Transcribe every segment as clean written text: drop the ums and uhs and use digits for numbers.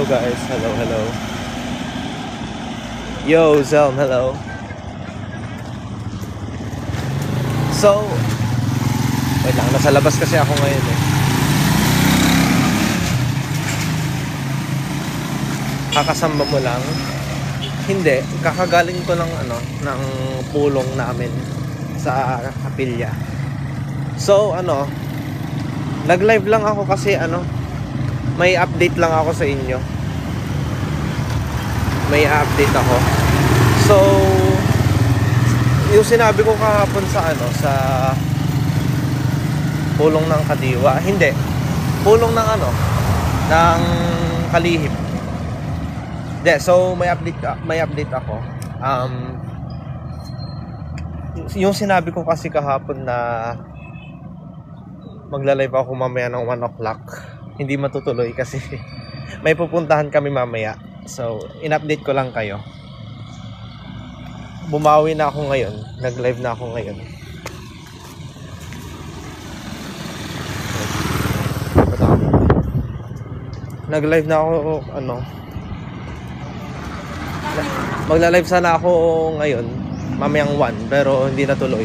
Hello guys, hello. Yo, Zelm, hello. So, wait lang, nasa labas kasi ako ngayon eh. Kakasamba mo lang? Hindi, kakagaling ko ng pulong namin sa kapilya. So, nag-live lang ako kasi may update lang ako sa inyo. May update ako. So, yung sinabi ko kahapon sa pulong ng Kadiwa, hindi. Pulong ng ng Kalihip. Hindi, so may update ako. Yung sinabi ko kasi kahapon na magla-live ako mamaya ng 1 o'clock. Hindi matutuloy kasi may pupuntahan kami mamaya. So, in-update ko lang kayo. Bumawi na ako ngayon. Nag-live na ako ngayon. Nag-live na ako, magla-live sana ako ngayon, mamayang 1, pero hindi natuloy.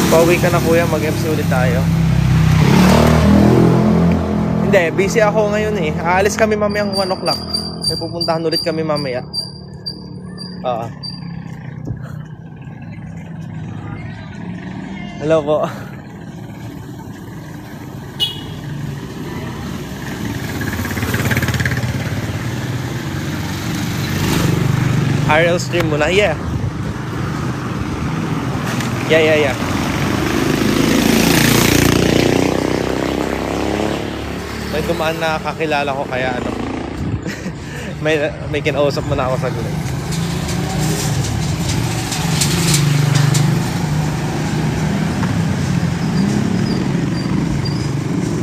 Pauwi ka na kuya, mag-MC ulit tayo. Hindi, busy ako ngayon eh. Aalis kami mamayang 1 o'clock. May pupuntahan ulit kami mamaya. Hello po. RL stream muna. Yeah. May dumaan na kakilala ko kaya may kinausap mo na ako saglit.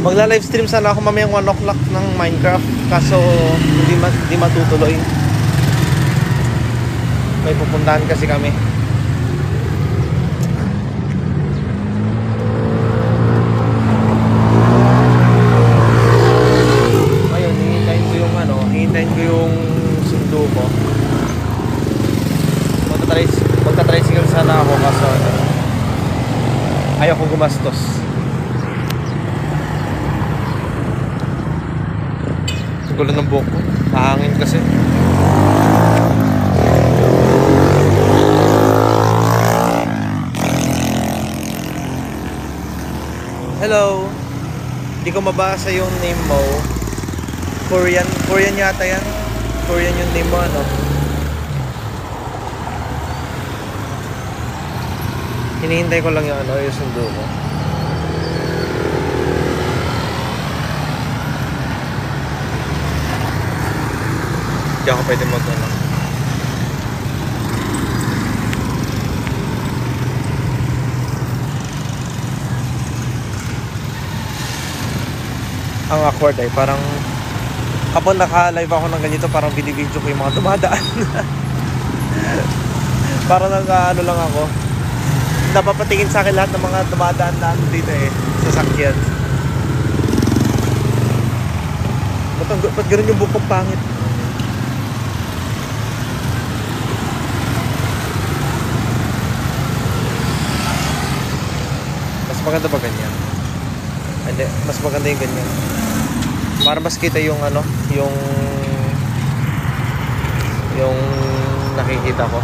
Magla-live stream sana ako mamayang 1 o'clock ng Minecraft, kaso hindi matutuloy. May pupuntahan kasi kami. Ngayon, hihintayin ko yung sundo ko. Magta-tricycle sana ako kaso ayaw ko gumastos. Gulo ng buhok ko. Mahangin kasi. Hello. Hindi ko mabasa yung name mo. Korean yata yan. Korean yung name mo, Hinihintay ko lang yung yung sundo ko. Hindi ako pwede ang awkward ay parang kapag naka-live ako ng ganito, parang binibidyo ko yung mga dumadaan. Parang lang ako. Napapatingin sa akin lahat ng mga dumadaan na dito sasakyan. Ba't gano'n yung bukong pangit? Mas maganda ba ganyan? Hindi, mas maganda yung ganyan. Para mas kita yung yung nakikita ko.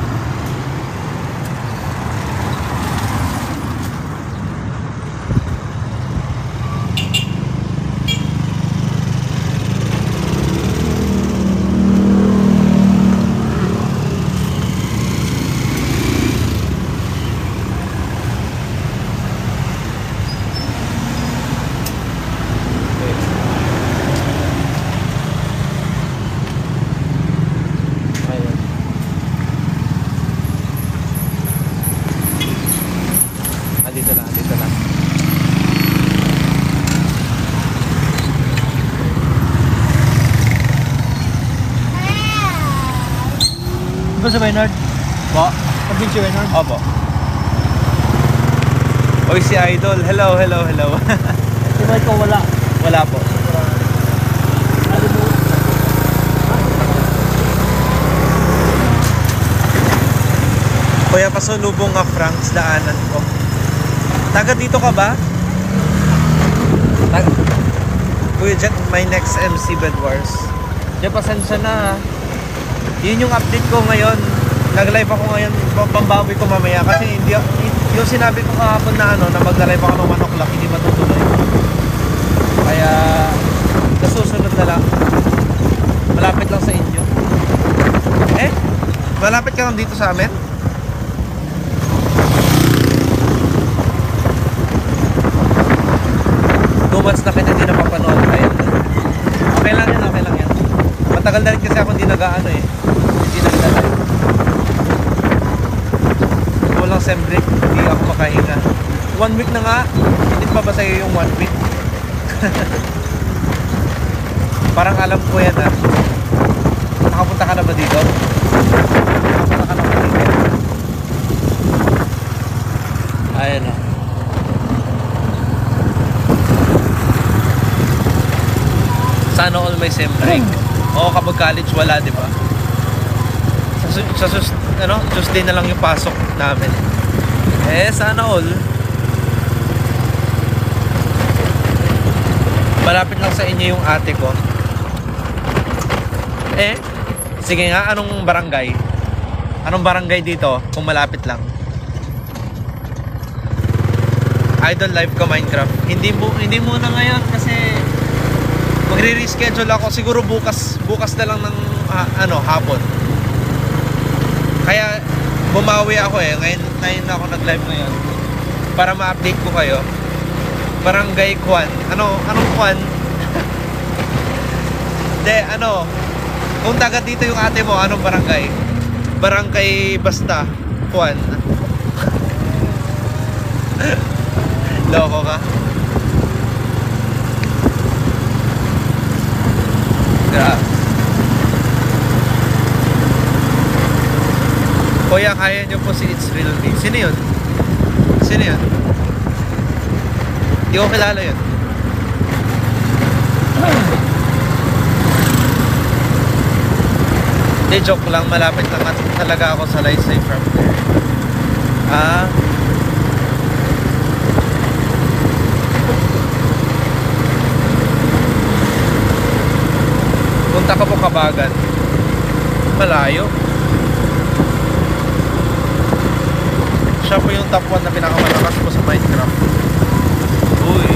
Dito na. Ba sa Bernard? Po? Pag-bin si Bernard? Opo. Oy, si Idol. Hello, hello, hello. Si Michael wala. Wala po. Kuya, pasulubong nga Franks, daanan ko. Taga dito ka ba? Kuya Jack, my next MC Bedwars. Diyan, pasensya na ha. Yun yung update ko ngayon. Nag-live ako ngayon, pambaboy ko mamaya. Kasi hindi, yung sinabi ko kahapon na na mag-live ako ng 1 o'clock, hindi matutuloy. Kaya, nasusunod na lang. Malapit lang sa inyo. Malapit ka lang dito sa amin? Months na kita hindi napapanood tayo. Okay lang yan, okay lang yan. Matagal na rin kasi ako hindi nag-ano hindi nag-live. Walang sem break, hindi ako makahinga. 1 week na nga, hindi pa ba sa'yo yung 1 week? Parang alam ko yan Nakapunta ka na ba dito? Nakapunta ka na ba dito? Ayan Sana all may sem break. Oo, kapag college wala, di ba? Tuesday na lang yung pasok namin. Sana all. Malapit lang sa inyo yung ate ko. Sige nga, anong barangay? Anong barangay dito kung malapit lang? Idol live ko Minecraft. Hindi muna ngayon kasi magre-reschedule ako siguro bukas na lang ng hapon. Kaya bumawi ako ngayon na ako nag-live ngayon para ma-update ko kayo. Barangay Kwan. Anong Kwan? Kung taga dito yung ate mo, anong barangay? Barangay basta Kwan. Loko ka. Kuya, kaya nyo po si It's Real Me. Sino yun? Sino yun? Di ko kilala yun. Hindi, joke lang. Malapit lang talaga ako sa Lysay from there. Punta ka po Kabagan. Malayo. Siya po yung top 1 na pinakamalakas po sa Minecraft. Uy.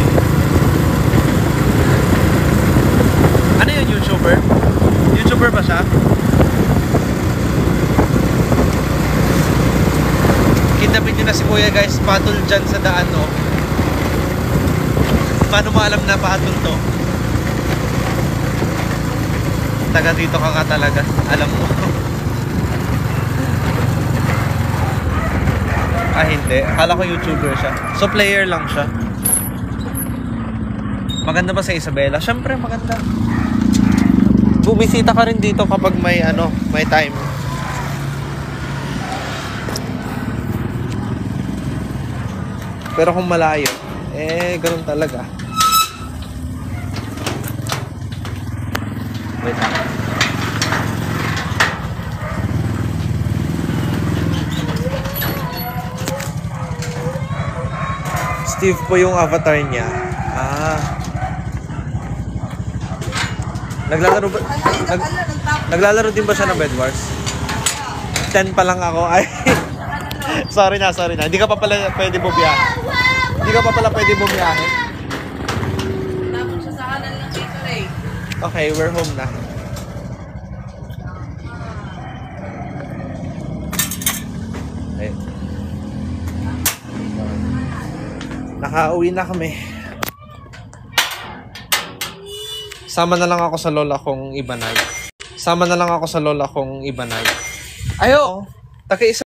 Ano yun, YouTuber? YouTuber ba siya? Kidnapin nyo na si Kuya guys. Patol dyan sa daan Paano mo alam na patol to? Taga dito ka talaga. Alam mo. Hindi. Akala ko YouTuber siya. So player lang siya. Maganda ba sa Isabela? Syempre maganda. Bumisita ka rin dito kapag may time. Pero kung malayo, ganun talaga. Wait lang. Steve po yung avatar niya. Naglalaro din ba siya ng Bedwars? 10 pa lang ako. Ay. sorry na. Hindi ka pa pala pwede bumiyahe. Tapos siya sa kanan ng dito Okay, we're home na. Ayun. Nakauwi na kami. Sama na lang ako sa lola kong Ibanay. Ayo! Taka-isa.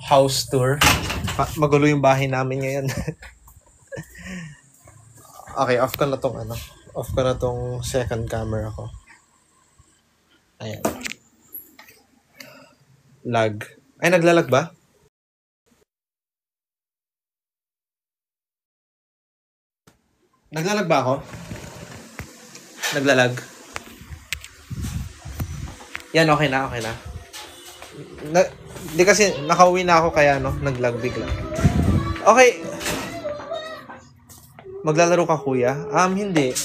House tour. Magulo yung bahay namin ngayon. Okay, off ko na tong second camera ko. Ayan. Lag. Ay, naglalag ba? Naglalag ba ako? Naglalag. Yan, okay na, okay na. Di kasi nakauwi na ako kaya no, naglag bigla. Okay. Maglalaro ka kuya? Hindi.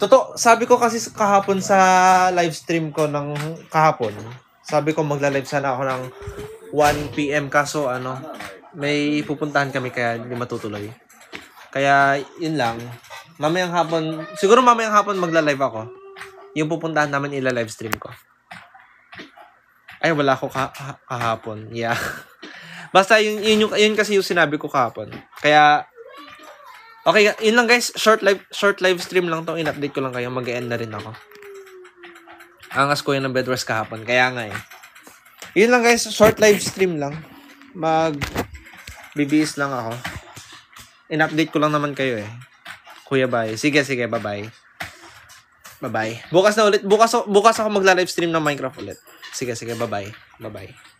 Totoo, sabi ko kasi kahapon sa live stream ko ng kahapon. Sabi ko magla-live sana ako ng 1 PM kaso may pupuntahan kami kaya hindi matutuloy. Kaya yun lang. Siguro mamayang hapon magla-live ako. Yung pupuntahan namin ila-live stream ko. Ay, wala ako kahapon. Yeah. Basta yun kasi yung sinabi ko kahapon. Kaya, okay, yun lang guys. Short live stream lang to. In-update ko lang kayo. Mag-e-end na rin ako. Angas ko yun ng Bedwars kahapon. Kaya nga eh. Yun lang guys. Short live stream lang. Bibis lang ako. In-update ko lang naman kayo eh. Kuya, bye. Sige, bye-bye. Bye-bye. Bukas na ulit. Bukas ako magla-live stream ng Minecraft ulit. Sige, bye-bye. Bye-bye.